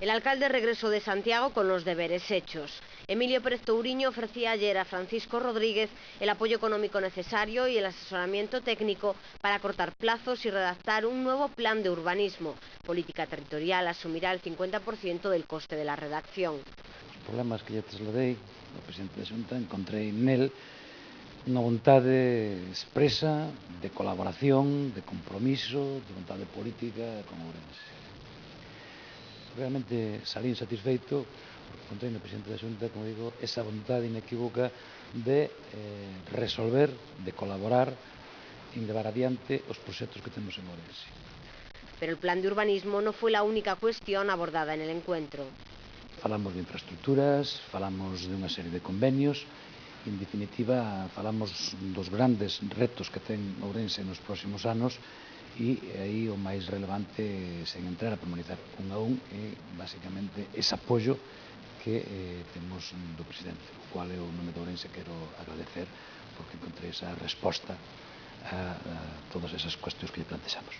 El alcalde regresó de Santiago con los deberes hechos. Emilio Pérez Touriño ofrecía ayer a Francisco Rodríguez el apoyo económico necesario y el asesoramiento técnico para cortar plazos y redactar un nuevo plan de urbanismo. Política Territorial asumirá el 50% del coste de la redacción. Os problemas que lle trasladei ao presidente da Xunta encontrei nel unha vontade expresa de colaboración, de compromiso, de vontade política con Ourense. Realmente salín satisfeito porque encontrei no presidente da Xunta, como digo, esa vontade inequívoca de resolver, de colaborar en levar adiante os proxectos que temos en Ourense. Pero el plan de urbanismo no fue la única cuestión abordada en el encuentro. Falamos de infraestructuras, falamos de unha serie de convenios, e, en definitiva, falamos dos grandes retos que ten Ourense nos próximos anos e aí o máis relevante, sen entrar a pormenorizar un a un, é basicamente ese apoio que temos do presidente, o cual eu, en nome de Ourense, quero agradecer porque encontrei esa resposta a todas esas cuestións que lle plantexamos.